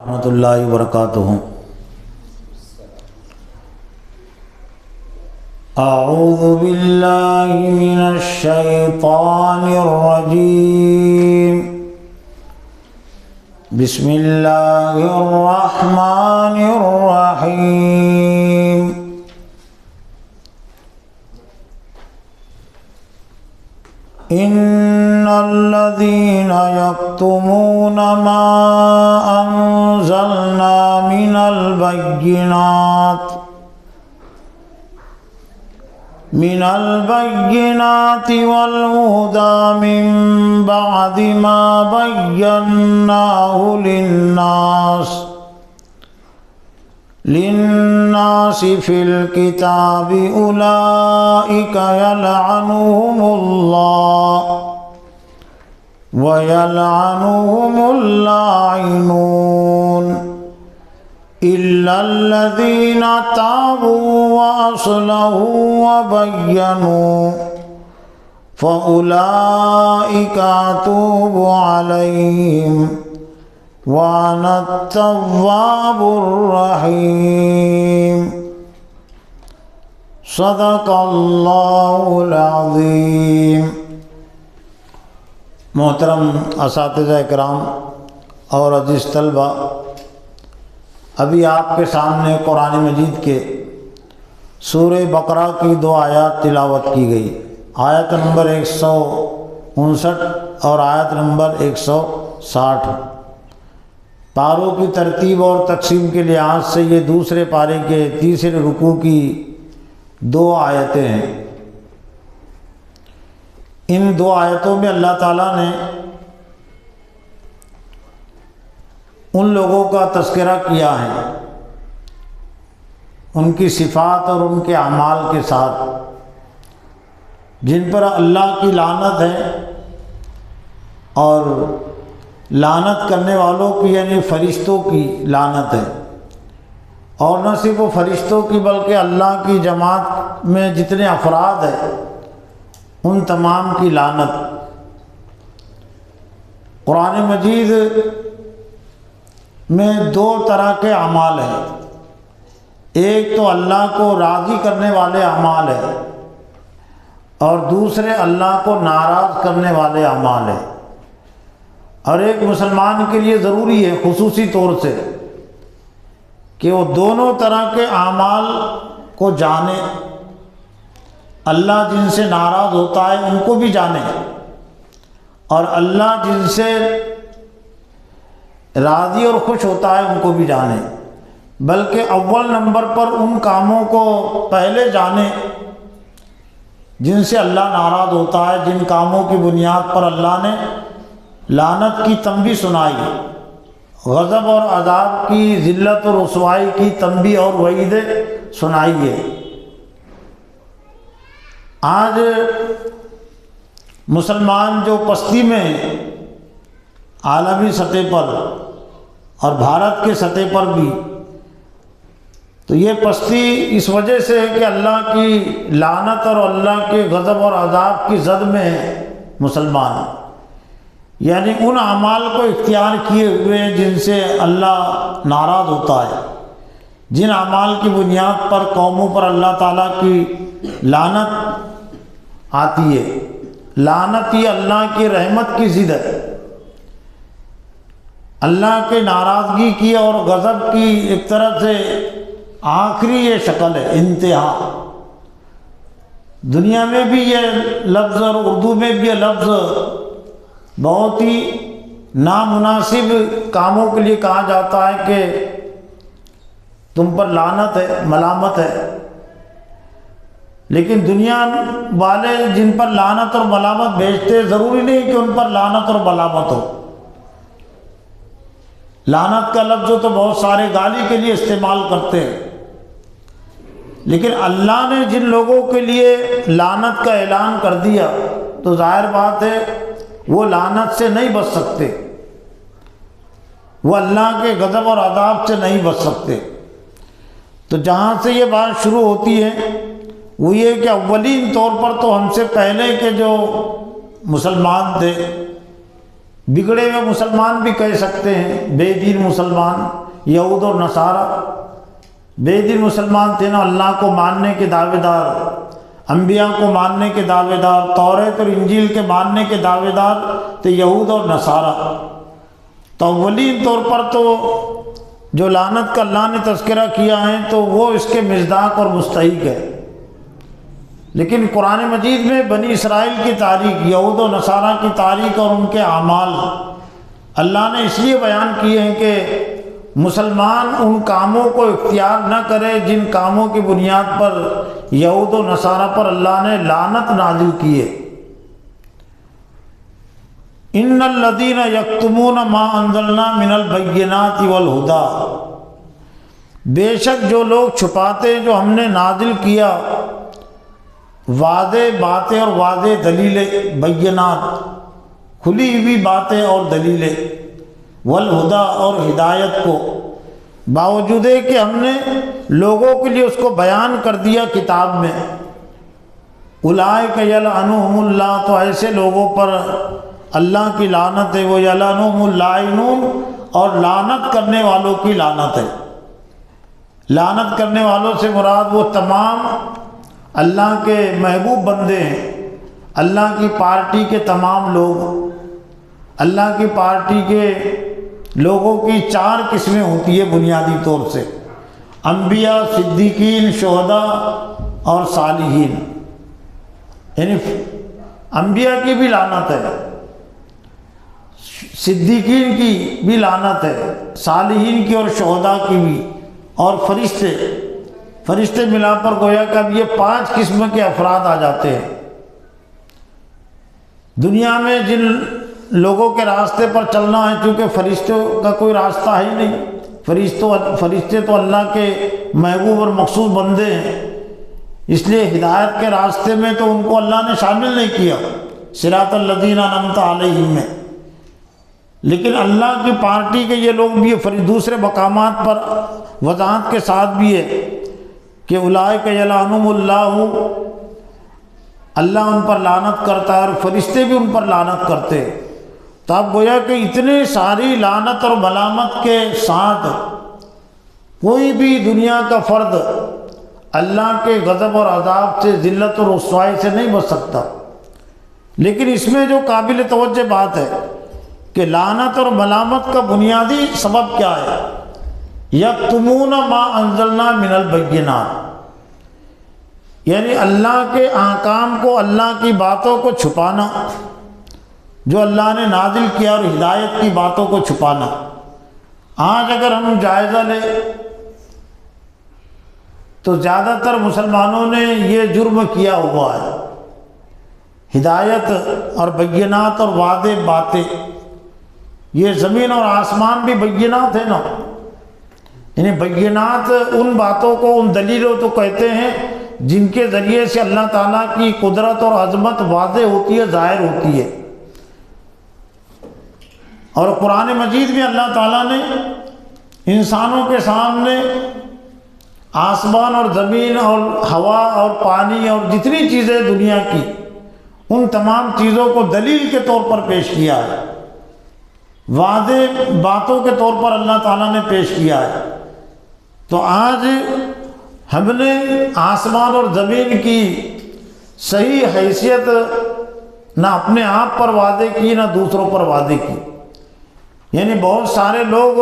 رحمۃ اللہ وبرکاتہ۔ اعوذ باللہ من الشیطان الرجیم، بسم اللہ الرحمن الرحیم۔ ان الذين يكتمون ما انزلنا من البينات والهدى من بعد ما بيناه للناس في الكتاب أولئك يلعنهم الله ويلعنهم اللاعنون إلا الذين تابوا وأصلحوا وبينوا فأولئك أتوب عليهم وأنا التواب الرحيم۔ صدق اللہ العظیم۔ محترم اساتذہ کرام اور عزیز طلبہ، ابھی آپ کے سامنے قرآن مجید کے سورہ بقرہ کی 2 آیات تلاوت کی گئی، آیت نمبر 159 اور آیت نمبر 160۔ پاروں کی ترتیب اور تقسیم کے لحاظ سے یہ دوسرے پارے کے تیسرے رکوع کی 2 آیتیں ہیں۔ ان 2 آیتوں میں اللہ تعالیٰ نے ان لوگوں کا تذکرہ کیا ہے، ان کی صفات اور ان کے اعمال کے ساتھ، جن پر اللہ کی لعنت ہے، اور لعنت کرنے والوں کی یعنی فرشتوں کی لعنت ہے، اور نہ صرف وہ فرشتوں کی بلکہ اللہ کی جماعت میں جتنے افراد ہیں ان تمام کی لعنت۔ قرآن مجید میں 2 طرح کے اعمال ہیں، ایک تو اللہ کو راضی کرنے والے اعمال ہیں اور دوسرے اللہ کو ناراض کرنے والے اعمال ہیں، اور ایک مسلمان کے لیے ضروری ہے خصوصی طور سے کہ وہ دونوں طرح کے اعمال کو جانے، اللہ جن سے ناراض ہوتا ہے ان کو بھی جانے، اور اللہ جن سے راضی اور خوش ہوتا ہے ان کو بھی جانے، بلکہ اول نمبر پر ان کاموں کو پہلے جانے جن سے اللہ ناراض ہوتا ہے، جن کاموں کی بنیاد پر اللہ نے لعنت کی تنبیہ سنائی، غضب اور عذاب کی، ذلت اور رسوائی کی تنبیہ اور وعید سنائی ہے۔ آج مسلمان جو پستی میں عالمی سطح پر اور بھارت کے سطح پر بھی، تو یہ پستی اس وجہ سے ہے کہ اللہ کی لعنت اور اللہ کے غضب اور عذاب کی زد میں ہے مسلمان، یعنی ان اعمال کو اختیار کیے ہوئے جن سے اللہ ناراض ہوتا ہے، جن اعمال کی بنیاد پر قوموں پر اللہ تعالیٰ کی لعنت آتی ہے۔ لعنت یہ اللہ کی رحمت کی ضد ہے، اللہ کے ناراضگی کی اور غضب کی ایک طرح سے آخری یہ شکل ہے، انتہا۔ دنیا میں بھی یہ لفظ اور اردو میں بھی یہ لفظ بہت ہی نامناسب کاموں کے لیے کہا جاتا ہے کہ تم پر لعنت ہے، ملامت ہے، لیکن دنیا والے جن پر لعنت اور ملامت بھیجتے ضروری نہیں کہ ان پر لعنت اور ملامت ہو۔ لعنت کا لفظ تو بہت سارے گالی کے لیے استعمال کرتے ہیں، لیکن اللہ نے جن لوگوں کے لیے لعنت کا اعلان کر دیا تو ظاہر بات ہے وہ لعنت سے نہیں بچ سکتے، وہ اللہ کے غضب اور عذاب سے نہیں بچ سکتے۔ تو جہاں سے یہ بات شروع ہوتی ہے وہ یہ کہ اولین طور پر تو ہم سے پہلے کے جو مسلمان تھے بگڑے ہوئے مسلمان بھی کہہ سکتے ہیں، بے دین مسلمان، یہود اور نصارہ بے دین مسلمان تھے نا، اللہ کو ماننے کے دعوے دار، انبیاء کو ماننے کے دعوے دار، توریت اور انجیل کے ماننے کے دعوے دار تھے یہود اور نصارہ۔ تو اولین طور پر تو جو لعنت کا اللہ نے تذکرہ کیا ہے تو وہ اس کے مصداق اور مستحق ہے، لیکن قرآن مجید میں بنی اسرائیل کی تاریخ، یہود و نصارہ کی تاریخ اور ان کے اعمال اللہ نے اس لیے بیان کیے ہیں کہ مسلمان ان کاموں کو اختیار نہ کرے جن کاموں کی بنیاد پر یہود و نصارہ پر اللہ نے لعنت نازل کی ہے۔ ان الذین یکتمون ما انزلنا من البینات والہدی، بے شک جو لوگ چھپاتے ہیں جو ہم نے نازل کیا واضح باتیں اور واضح دلیلیں، بینات کھلی ہوئی باتیں اور دلیلیں، والہدی اور ہدایت کو، باوجود ہے کہ ہم نے لوگوں کے لیے اس کو بیان کر دیا کتاب میں۔ اولئک یلعنہم اللہ، تو ایسے لوگوں پر اللہ کی لعنت ہے، وہ یلعنہم اللاعنون، اور لعنت کرنے والوں کی لعنت ہے۔ لعنت کرنے والوں سے مراد وہ تمام اللہ کے محبوب بندے ہیں، اللہ کی پارٹی کے تمام لوگ۔ اللہ کی پارٹی کے لوگوں کی 4 قسمیں ہوتی ہے بنیادی طور سے، انبیاء، صدیقین، شہداء اور صالحین۔ یعنی انبیاء کی بھی لعنت ہے، صدیقین کی بھی لعنت ہے، صالحین کی اور شہداء کی بھی، اور فرشتے ملا پر گویا کہ اب یہ 5 قسم کے افراد آ جاتے ہیں۔ دنیا میں جن لوگوں کے راستے پر چلنا ہے، چونکہ فرشتوں کا کوئی راستہ ہے ہی نہیں، فرشتے تو اللہ کے محبوب اور مخصوص بندے ہیں، اس لیے ہدایت کے راستے میں تو ان کو اللہ نے شامل نہیں کیا صراط الذین انعمت علیہم میں، لیکن اللہ کی پارٹی کے یہ لوگ بھی دوسرے مقامات پر وضاحت کے ساتھ بھی ہے کہ اولئک یلعنہم اللہ، اللہ ان پر لعنت کرتا ہے اور فرشتے بھی ان پر لعنت کرتے ہیں۔ تو اب گویا کہ اتنے ساری لعنت اور ملامت کے ساتھ کوئی بھی دنیا کا فرد اللہ کے غضب اور عذاب سے، ذلت اور رسوائی سے نہیں بچ سکتا۔ لیکن اس میں جو قابل توجہ بات ہے کہ لعنت اور ملامت کا بنیادی سبب کیا ہے؟ یکتمون ما انزلنا من البینات، یعنی اللہ کے احکام کو، اللہ کی باتوں کو چھپانا، جو اللہ نے نازل کیا، اور ہدایت کی باتوں کو چھپانا۔ آج اگر ہم جائزہ لیں تو زیادہ تر مسلمانوں نے یہ جرم کیا ہوا ہے، ہدایت اور بینات اور واضح باتیں، یہ زمین اور آسمان بھی بینات ہے نا، یعنی بینات ان باتوں کو، ان دلیلوں تو کہتے ہیں جن کے ذریعے سے اللہ تعالیٰ کی قدرت اور عظمت واضح ہوتی ہے، ظاہر ہوتی ہے۔ اور قرآن مجید میں اللہ تعالیٰ نے انسانوں کے سامنے آسمان اور زمین اور ہوا اور پانی اور جتنی چیزیں دنیا کی، ان تمام چیزوں کو دلیل کے طور پر پیش کیا ہے، واضح باتوں کے طور پر اللہ تعالیٰ نے پیش کیا ہے۔ تو آج ہم نے آسمان اور زمین کی صحیح حیثیت نہ اپنے آپ پر واضح کی، نہ دوسروں پر واضح کی۔ یعنی بہت سارے لوگ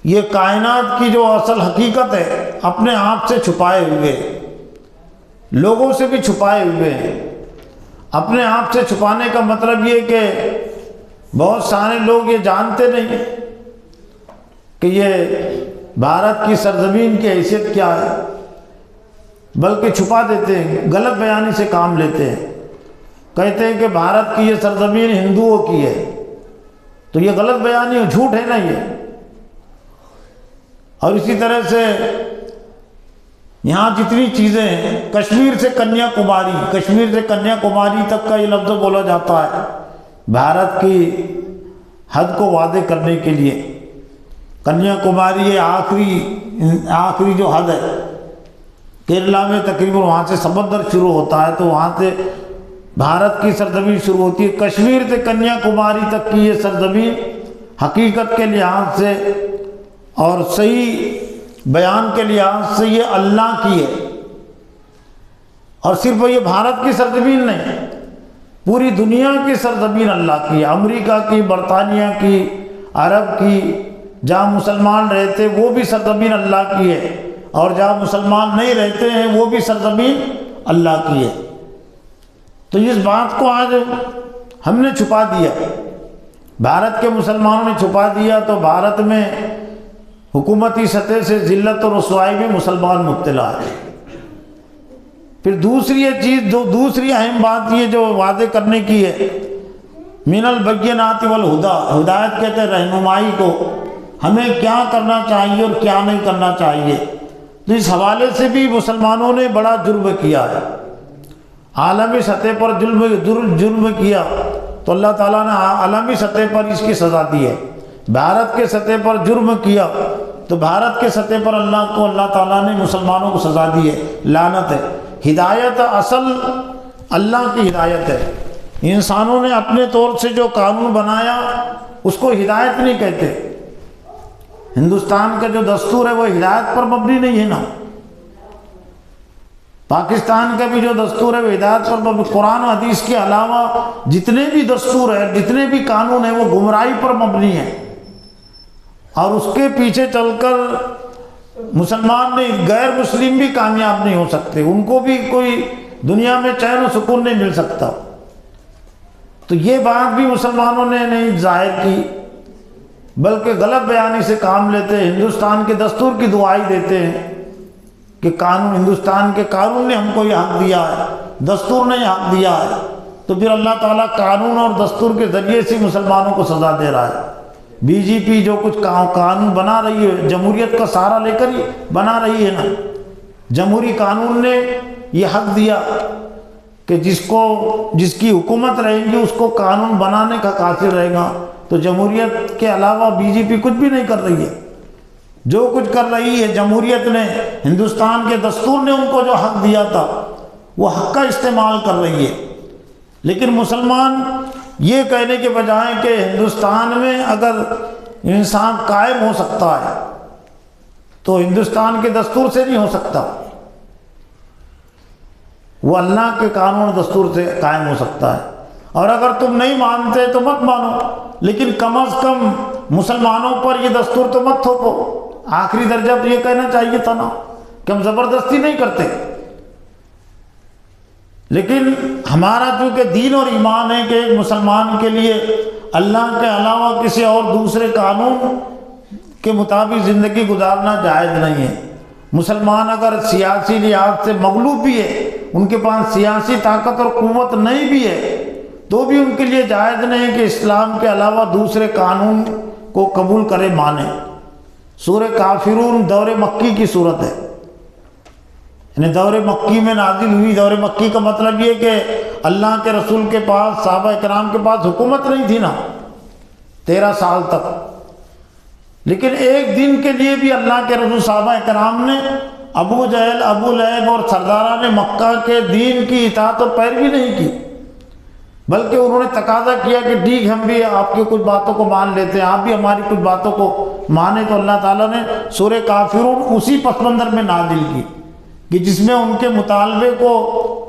یہ کائنات کی جو اصل حقیقت ہے اپنے آپ سے چھپائے ہوئے، لوگوں سے بھی چھپائے ہوئے ہیں۔ اپنے آپ سے چھپانے کا مطلب یہ کہ بہت سارے لوگ یہ جانتے نہیں کہ یہ بھارت کی سرزمین کی حیثیت کیا ہے، بلکہ چھپا دیتے ہیں، غلط بیانی سے کام لیتے ہیں، کہتے ہیں کہ بھارت کی یہ سرزمین ہندوؤں کی ہے، تو یہ غلط بیانی ہے، جھوٹ ہے نا یہ۔ اور اسی طرح سے یہاں جتنی چیزیں ہیں، کشمیر سے کنیا کماری تک کا یہ لفظ بولا جاتا ہے بھارت کی حد کو واضح کرنے کے لیے۔ کنیا کماری یہ آخری جو حد ہے، کیرلا میں تقریباً وہاں سے سمندر شروع ہوتا ہے، تو وہاں سے بھارت کی سرزمین شروع ہوتی ہے، کشمیر سے کنیا کماری تک کی یہ سرزمین حقیقت کے لحاظ سے اور صحیح بیان کے لحاظ سے یہ اللہ کی ہے، اور صرف یہ بھارت کی سرزمین نہیں، پوری دنیا کی سرزمین اللہ کی ہے، امریکہ کی، برطانیہ کی، عرب کی، جہاں مسلمان رہتے وہ بھی سرزمین اللہ کی ہے، اور جہاں مسلمان نہیں رہتے ہیں وہ بھی سرزمین اللہ کی ہے۔ تو اس بات کو آج ہم نے چھپا دیا، بھارت کے مسلمانوں نے چھپا دیا، تو بھارت میں حکومتی سطح سے ذلت و رسوائی میں مسلمان مبتلا ہے۔ پھر دوسری یہ چیز، دوسری اہم بات یہ جو واضح کرنے کی ہے، من البینات والہدیٰ، ہدایت کہتے ہیں رہنمائی کو، ہمیں کیا کرنا چاہیے اور کیا نہیں کرنا چاہیے۔ تو اس حوالے سے بھی مسلمانوں نے بڑا جرم کیا ہے، عالمی سطح پر جرم کیا، تو اللہ تعالیٰ نے عالمی سطح پر اس کی سزا دی ہے۔ بھارت کے سطح پر جرم کیا تو بھارت کے سطح پر اللہ تعالیٰ نے مسلمانوں کو سزا دی ہے، لعنت ہے۔ ہدایت اصل اللہ کی ہدایت ہے، انسانوں نے اپنے طور سے جو قانون بنایا اس کو ہدایت نہیں کہتے۔ ہندوستان کا جو دستور ہے وہ ہدایت پر مبنی نہیں ہے نا، پاکستان کا بھی جو دستور ہے وہ ہدایت پر مبنی، قرآن و حدیث کے علاوہ جتنے بھی دستور ہیں، جتنے بھی قانون ہیں وہ گمراہی پر مبنی ہیں، اور اس کے پیچھے چل کر مسلمان نہیں، غیر مسلم بھی کامیاب نہیں ہو سکتے، ان کو بھی کوئی دنیا میں چین و سکون نہیں مل سکتا۔ تو یہ بات بھی مسلمانوں نے نہیں ظاہر کی، بلکہ غلط بیانی سے کام لیتے ہیں، ہندوستان کے دستور کی دعائی دیتے ہیں کہ قانون، ہندوستان کے قانون نے ہم کو یہ حق دیا ہے، دستور نے یہ حق دیا ہے، تو پھر اللہ تعالیٰ قانون اور دستور کے ذریعے سے مسلمانوں کو سزا دے رہا ہے۔ بی جے پی جو کچھ قانون بنا رہی ہے، جمہوریت کا سہارا لے کر ہی بنا رہی ہے نا، جمہوری قانون نے یہ حق دیا کہ جس کی حکومت رہے گی اس کو قانون بنانے کا قاصر رہے گا، تو جمہوریت کے علاوہ بی جے پی کچھ بھی نہیں کر رہی ہے، جو کچھ کر رہی ہے جمہوریت نے، ہندوستان کے دستور نے ان کو جو حق دیا تھا وہ حق کا استعمال کر رہی ہے۔ لیکن مسلمان یہ کہنے کے بجائے کہ ہندوستان میں اگر انسان قائم ہو سکتا ہے تو ہندوستان کے دستور سے نہیں ہو سکتا، وہ اللہ کے قانون دستور سے قائم ہو سکتا ہے، اور اگر تم نہیں مانتے تو مت مانو، لیکن کم از کم مسلمانوں پر یہ دستور تو مت تھوپو۔ آخری درجہ تو یہ کہنا چاہیے تھا نا کہ ہم زبردستی نہیں کرتے، لیکن ہمارا چونکہ دین اور ایمان ہے کہ ایک مسلمان کے لیے اللہ کے علاوہ کسی اور دوسرے قانون کے مطابق زندگی گزارنا جائز نہیں ہے۔ مسلمان اگر سیاسی لحاظ سے مغلوب بھی ہے، ان کے پاس سیاسی طاقت اور قوت نہیں بھی ہے، تو بھی ان کے لیے جائز نہیں کہ اسلام کے علاوہ دوسرے قانون کو قبول کرے، مانے۔ سورہ کافرون دور مکی کی صورت ہے، یعنی دور مکی میں نازل ہوئی۔ دور مکی کا مطلب یہ کہ اللہ کے رسول کے پاس، صحابہ کرام کے پاس حکومت نہیں تھی نا 13 سال تک، لیکن ایک دن کے لیے بھی اللہ کے رسول، صحابہ کرام نے ابو جہل، ابو لہب اور سرداران مکہ کے دین کی اطاعت و پیروی نہیں کی، بلکہ انہوں نے تقاضا کیا کہ ٹھیک ہم بھی آپ کی کچھ باتوں کو مان لیتے ہیں، آپ بھی ہماری کچھ باتوں کو مانیں۔ تو اللہ تعالیٰ نے سورہ کافرون اسی پس منظر میں نازل کی کہ جس میں ان کے مطالبے کو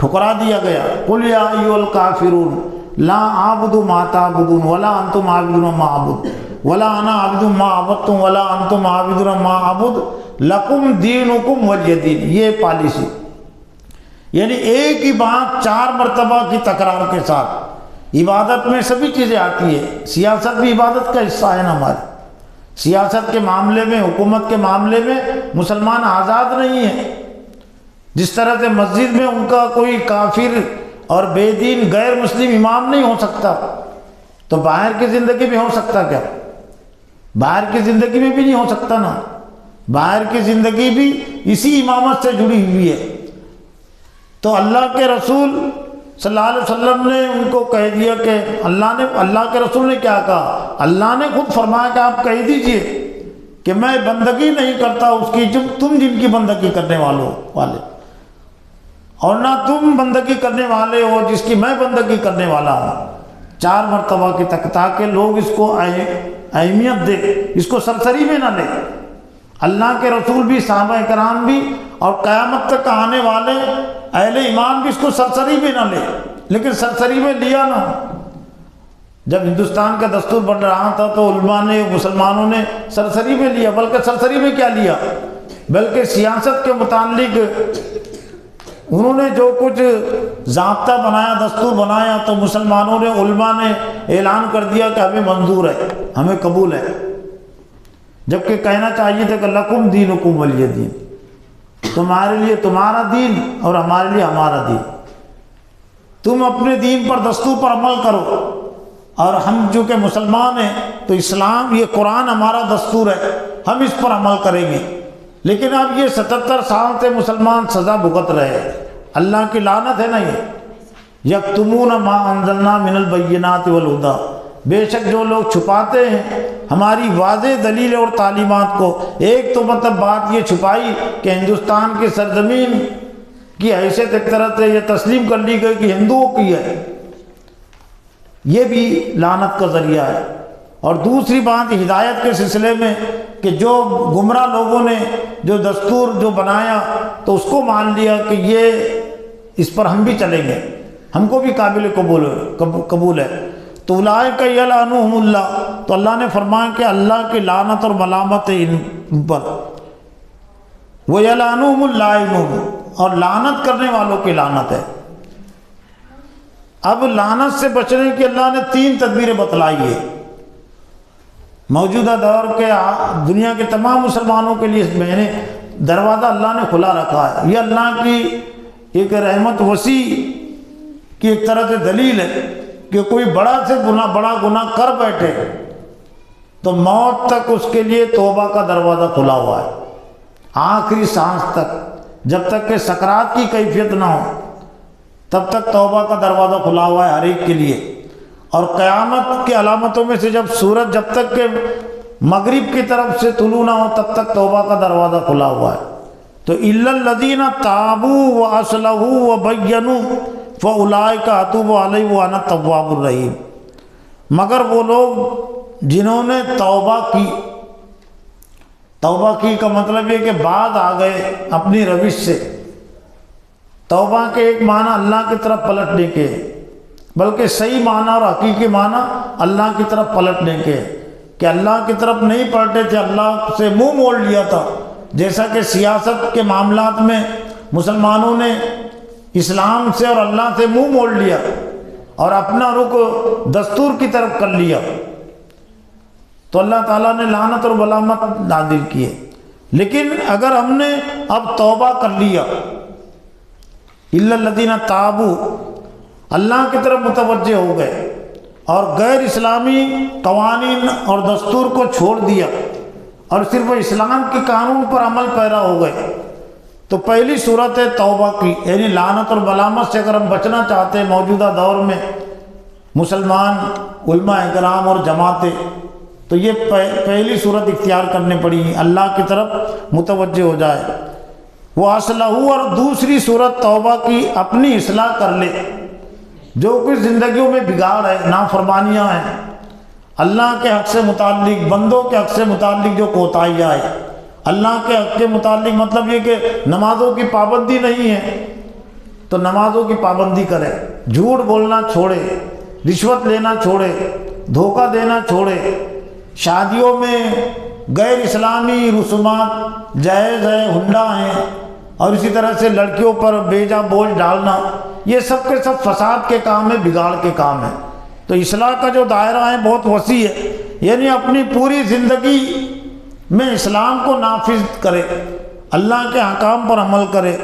ٹھکرا دیا گیا۔ قل یا ایھا الکافرون لا اعبد ما تعبدون ولا انتم عابدون ما اعبد ولا انا عابد ما عبدتم ولا انتم عابدون ما اعبد لکم دینکم ولی دین۔ یہ پالیسی، یعنی ایک ہی بات 4 مرتبہ کی تکرار کے ساتھ۔ عبادت میں سبھی چیزیں آتی ہے، سیاست بھی عبادت کا حصہ ہے نا ہماری۔ سیاست کے معاملے میں، حکومت کے معاملے میں مسلمان آزاد نہیں ہے۔ جس طرح سے مسجد میں ان کا کوئی کافر اور بے دین غیر مسلم امام نہیں ہو سکتا، تو باہر کی زندگی میں ہو سکتا کیا؟ باہر کی زندگی میں بھی نہیں ہو سکتا نا، باہر کی زندگی بھی اسی امامت سے جڑی ہوئی ہے۔ تو اللہ کے رسول صلی اللہ علیہ وسلم نے ان کو کہہ دیا کہ اللہ کے رسول نے کیا کہا؟ اللہ نے خود فرمایا کہ آپ کہہ دیجئے کہ میں بندگی نہیں کرتا اس کی تم جن کی بندگی کرنے والے۔ اور نہ تم بندگی کرنے والے ہو جس کی میں بندگی کرنے والا ہوں، 4 مرتبہ کی تک، تاکہ لوگ اس کو اہمیت دے، اس کو سرسری میں نہ لے۔ اللہ کے رسول بھی، صحابہ کرام بھی، اور قیامت تک آنے والے اہل ایمان بھی اس کو سرسری میں نہ لے، لیکن سرسری میں لیا نہ۔ جب ہندوستان کا دستور بن رہا تھا تو علماء نے، مسلمانوں نے سرسری میں لیا، بلکہ سرسری میں کیا لیا، بلکہ سیاست کے متعلق انہوں نے جو کچھ ضابطہ بنایا، دستور بنایا، تو مسلمانوں نے، علماء نے اعلان کر دیا کہ ہمیں منظور ہے، ہمیں قبول ہے، جبکہ کہنا چاہیے تھا کہ لکم دینکم ولی دین، تمہارے لیے تمہارا دین اور ہمارے لیے ہمارا دین، تم اپنے دین پر، دستور پر عمل کرو، اور ہم چونکہ مسلمان ہیں تو اسلام، یہ قرآن ہمارا دستور ہے، ہم اس پر عمل کریں گے۔ لیکن اب یہ 77 سال سے مسلمان سزا بھگت رہے، اللہ کی لعنت ہے نا یہ، یکتمون ما انزلنا من البینات والہدی، بے شک جو لوگ چھپاتے ہیں ہماری واضح دلیل اور تعلیمات کو۔ ایک تو مطلب بات یہ چھپائی کہ ہندوستان کی سرزمین کی حیثیت ایک طرح سے یہ تسلیم کر لی گئی کہ ہندوؤں کی ہے، یہ بھی لعنت کا ذریعہ ہے۔ اور دوسری بات ہدایت کے سلسلے میں کہ جو گمراہ لوگوں نے جو دستور جو بنایا تو اس کو مان لیا کہ یہ اس پر ہم بھی چلیں گے، ہم کو بھی قابل قبول ہے، تو اولئک یلعنہم اللہ، تو اللہ نے فرمایا کہ اللہ کی لعنت اور ملامت ہے ان پر، وَيَلْعَنُهُمُ اللَّاعِنُونَ، اور لعنت کرنے والوں کی لعنت ہے۔ اب لعنت سے بچنے کی اللہ نے 3 تدبیریں بتلائی ہے۔ موجودہ دور کے دنیا کے تمام مسلمانوں کے لیے میں نے دروازہ اللہ نے کھلا رکھا ہے، یہ اللہ کی ایک رحمت وسیع کی ایک طرح سے دلیل ہے کہ کوئی بڑا گناہ کر بیٹھے تو موت تک اس کے لیے توبہ کا دروازہ کھلا ہوا ہے، آخری سانس تک، جب تک کہ سکرات کی کیفیت نہ ہو تب تک توبہ کا دروازہ کھلا ہوا ہے ہر ایک کے لیے۔ اور قیامت کی علامتوں میں سے جب سورج جب تک کہ مغرب کی طرف سے طلوع نہ ہو تب تک توبہ کا دروازہ کھلا ہوا ہے۔ تو الا الذین تابوا واصلحوا وبینوا فاولئک اتوب علیہم وانا التواب الرحیم، مگر وہ لوگ جنہوں نے توبہ کی کا مطلب یہ کہ بعد آ گئے اپنی روش سے۔ توبہ کے ایک معنی اللہ کی طرف پلٹنے کے، بلکہ صحیح معنی اور حقیقی معنی اللہ کی طرف پلٹنے کے، کہ اللہ کی طرف نہیں پلٹے تھے، اللہ سے منہ موڑ لیا تھا، جیسا کہ سیاست کے معاملات میں مسلمانوں نے اسلام سے اور اللہ سے منہ موڑ لیا اور اپنا رخ دستور کی طرف کر لیا، تو اللہ تعالیٰ نے لعنت اور ملامت نازل کیے۔ لیکن اگر ہم نے اب توبہ کر لیا، الا الذین تابوا، اللہ کی طرف متوجہ ہو گئے اور غیر اسلامی قوانین اور دستور کو چھوڑ دیا اور صرف اسلام کے قانون پر عمل پیرا ہو گئے، تو پہلی صورت ہے توبہ کی، یعنی لعنت اور ملامت سے اگر ہم بچنا چاہتے ہیں موجودہ دور میں مسلمان علماء کرام اور جماعتیں، تو یہ پہلی صورت اختیار کرنی پڑی، اللہ کی طرف متوجہ ہو جائے۔ وہ اصلحوا، اور دوسری صورت توبہ کی اپنی اصلاح کر لے، جو کچھ زندگیوں میں بگاڑ ہے، نافرمانیاں ہیں، اللہ کے حق سے متعلق، بندوں کے حق سے متعلق جو کوتاہیاں ہیں، اللہ کے حق کے متعلق مطلب یہ کہ نمازوں کی پابندی نہیں ہے تو نمازوں کی پابندی کرے، جھوٹ بولنا چھوڑے، رشوت لینا چھوڑے، دھوکہ دینا چھوڑے، شادیوں میں غیر اسلامی رسومات جائز ہے، ہنڈا ہیں، اور اسی طرح سے لڑکیوں پر بیجا بوجھ ڈالنا، یہ سب کے سب فساد کے کام ہے، بگاڑ کے کام ہے۔ تو اصلاح کا جو دائرہ ہے بہت وسیع ہے، یعنی اپنی پوری زندگی میں اسلام کو نافذ کرے، اللہ کے احکام پر عمل کرے۔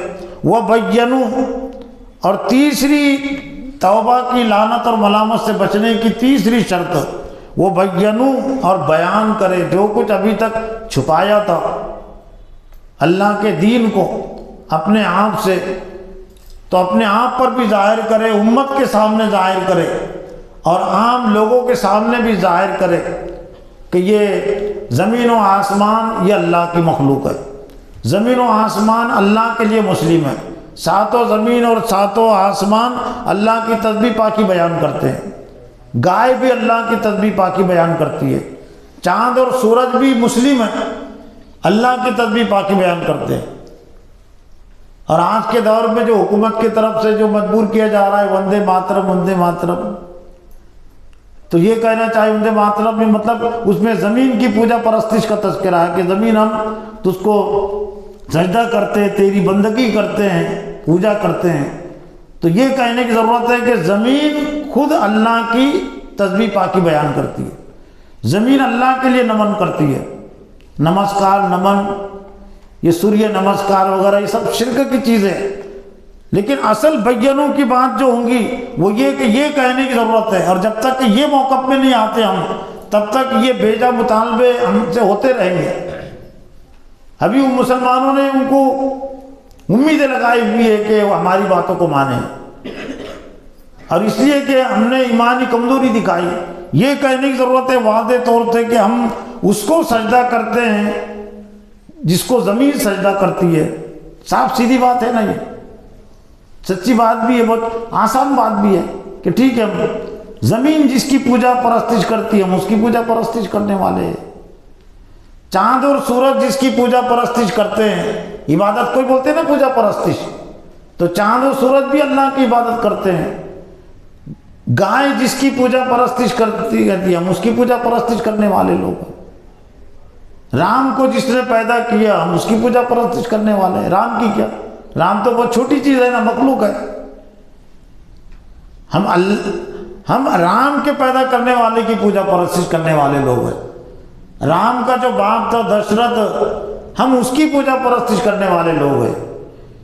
وَبَيَّنُوا، اور تیسری توبہ کی لعنت اور ملامت سے بچنے کی تیسری شرط، وَبَيَّنُوا، اور بیان کرے جو کچھ ابھی تک چھپایا تھا اللہ کے دین کو اپنے آپ سے، تو اپنے آپ پر بھی ظاہر کرے، امت کے سامنے ظاہر کرے اور عام لوگوں کے سامنے بھی ظاہر کرے کہ یہ زمین و آسمان یہ اللہ کی مخلوق ہے، زمین و آسمان اللہ کے لیے مسلم ہے، ساتوں زمین اور ساتوں آسمان اللہ کی تسبیح پاکی بیان کرتے ہیں، گائے بھی اللہ کی تسبیح پاکی بیان کرتی ہے، چاند اور سورج بھی مسلم ہیں، اللہ کی تسبیح پاکی بیان کرتے ہیں۔ اور آج کے دور میں جو حکومت کی طرف سے جو مجبور کیا جا رہا ہے وندے ماترم وندے ماترم، تو یہ کہنا چاہیے وندے ماترم میں مطلب اس میں زمین کی پوجا پرستش کا تذکرہ ہے کہ زمین ہم تجھ کو سجدہ کرتے ہیں، تیری بندگی کرتے ہیں، پوجا کرتے ہیں۔ تو یہ کہنے کی ضرورت ہے کہ زمین خود اللہ کی تسبیح پاکی بیان کرتی ہے، زمین اللہ کے لیے نمن کرتی ہے، نمسکار نمن، یہ سوریہ نمسکار وغیرہ یہ سب شرک کی چیزیں، لیکن اصل بینوں کی بات جو ہوں گی وہ یہ کہ یہ کہنے کی ضرورت ہے، اور جب تک کہ یہ موقف میں نہیں آتے ہم تب تک یہ بیجا مطالبے ہم سے ہوتے رہیں گے۔ ابھی ان مسلمانوں نے ان کو امیدیں لگائی ہوئی ہے کہ وہ ہماری باتوں کو مانیں، اور اس لیے کہ ہم نے ایمانی کمزوری دکھائی۔ یہ کہنے کی ضرورت ہے واضح طور سے کہ ہم اس کو سجدہ کرتے ہیں جس کو زمین سجدہ کرتی ہے۔ صاف سیدھی بات ہے نا، یہ سچی بات بھی ہے، بہت آسان بات بھی ہے کہ ٹھیک ہے زمین جس کی پوجا پرستش کرتی ہے ہم اس کی پوجا پرستش کرنے والے ہیں، چاند اور سورج جس کی پوجا پرستش کرتے ہیں، عبادت کوئی بولتے ہیں نا پوجا پرستش، تو چاند اور سورج بھی اللہ کی عبادت کرتے ہیں۔ گائے جس کی پوجا پرستش کرتی ہے ہم اس کی پوجا پرستش کرنے والے لوگ ہیں۔ رام کو جس نے پیدا کیا ہم اس کی پوجا پرستش کرنے والے ہیں۔ رام کی کیا، رام تو بہت چھوٹی چیز ہے نا، مخلوق ہے۔ ہم رام کے پیدا کرنے والے کی پوجا پرستش کرنے والے لوگ ہیں۔ رام کا جو باپ تھا دشرتھ ہم اس کی پوجا پرستش کرنے والے لوگ ہیں۔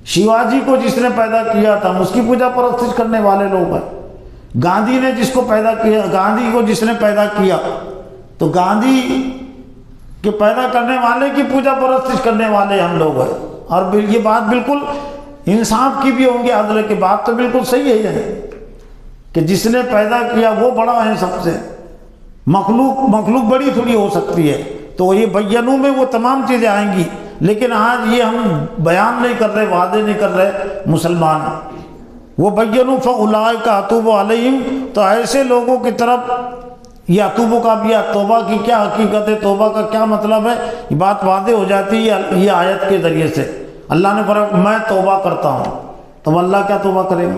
شیواجی کو جس نے پیدا کیا تھا ہم اس کی پوجا پرستش کرنے والے لوگ ہیں۔ گاندھی نے جس کو پیدا کیا، گاندھی کو جس نے پیدا کیا تو گاندھی کہ پیدا کرنے والے کی پوجا پرستش کرنے والے ہم لوگ ہیں۔ اور یہ بات بالکل انصاف کی بھی ہوں گے، عدل کی بات تو بالکل صحیح ہے کہ جس نے پیدا کیا وہ بڑا ہے سب سے، مخلوق بڑی تھوڑی ہو سکتی ہے۔ تو یہ بینوں میں وہ تمام چیزیں آئیں گی، لیکن آج یہ ہم بیان نہیں کر رہے، واضح نہیں کر رہے مسلمان۔ وہ بینوں فاولئک اتوب علیہم، تو ایسے لوگوں کی طرف یہ اتوبہ کا بھی، توبہ کی کیا حقیقت ہے، توبہ کا کیا مطلب ہے، یہ بات واضح ہو جاتی ہے یہ آیت کے ذریعے سے۔ اللہ نے فرمایا میں توبہ کرتا ہوں، تو اللہ کیا توبہ کرے گا؟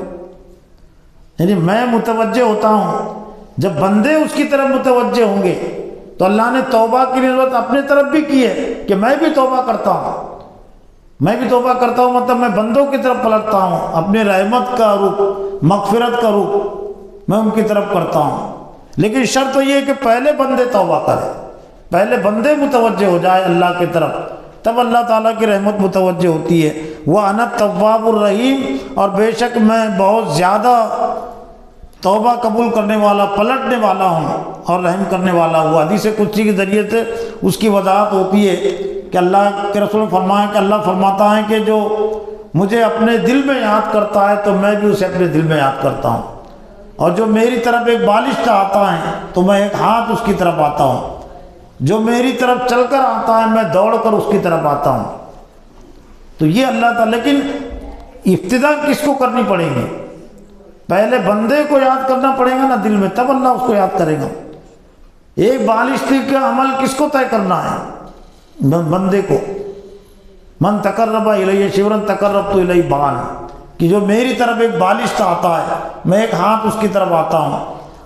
یعنی میں متوجہ ہوتا ہوں، جب بندے اس کی طرف متوجہ ہوں گے تو اللہ نے توبہ کی نسبت اپنے طرف بھی کی ہے کہ میں بھی توبہ کرتا ہوں، میں بھی توبہ کرتا ہوں، مطلب میں بندوں کی طرف پلٹتا ہوں، اپنے رحمت کا رخ، مغفرت کا رخ میں ان کی طرف کرتا ہوں۔ لیکن شرط یہ ہے کہ پہلے بندے توبہ کریں، پہلے بندے متوجہ ہو جائے اللہ کی طرف، تب اللہ تعالیٰ کی رحمت متوجہ ہوتی ہے۔ وَأَنَا التَّوَّابُ الرَّحِيمُ، اور بے شک میں بہت زیادہ توبہ قبول کرنے والا، پلٹنے والا ہوں اور رحم کرنے والا ہوں۔ حدیث قدسی کے ذریعے سے اس کی وضاحت ہوتی ہے کہ اللہ کے رسول نے فرمایا کہ اللہ فرماتا ہے کہ جو مجھے اپنے دل میں یاد کرتا ہے تو میں بھی اسے اپنے دل میں یاد کرتا ہوں، اور جو میری طرف ایک بالش کا آتا ہے تو میں ایک ہاتھ اس کی طرف آتا ہوں، جو میری طرف چل کر آتا ہے میں دوڑ کر اس کی طرف آتا ہوں۔ تو یہ اللہ تعالیٰ، لیکن ابتدا کس کو کرنی پڑے گی؟ پہلے بندے کو یاد کرنا پڑے گا نا دل میں، تب اللہ اس کو یاد کرے گا۔ ایک بالش کا عمل کس کو طے کرنا ہے؟ بندے کو۔ من تقرب الیہ شبرا تقربت الیہ باعا، کہ جو میری طرف ایک بالش آتا ہے میں ایک ہاتھ اس کی طرف آتا ہوں،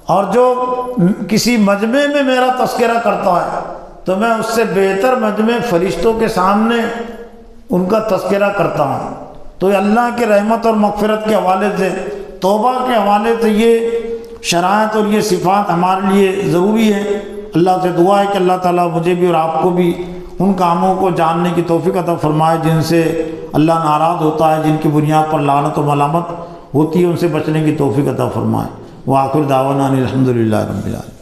اور جو کسی مجمع میں میرا تذکرہ کرتا ہے تو میں اس سے بہتر مجمع فرشتوں کے سامنے ان کا تذکرہ کرتا ہوں۔ تو اللہ کی رحمت اور مغفرت کے حوالے سے، توبہ کے حوالے سے یہ شرائط اور یہ صفات ہمارے لیے ضروری ہے۔ اللہ سے دعا ہے کہ اللہ تعالیٰ مجھے بھی اور آپ کو بھی ان کاموں کو جاننے کی توفیق عطا فرمائے جن سے اللہ ناراض ہوتا ہے، جن کی بنیاد پر لعنت و ملامت ہوتی ہے، ان سے بچنے کی توفیق عطا فرمائے۔ وآخر دعوانا الحمدللہ رب العالمین۔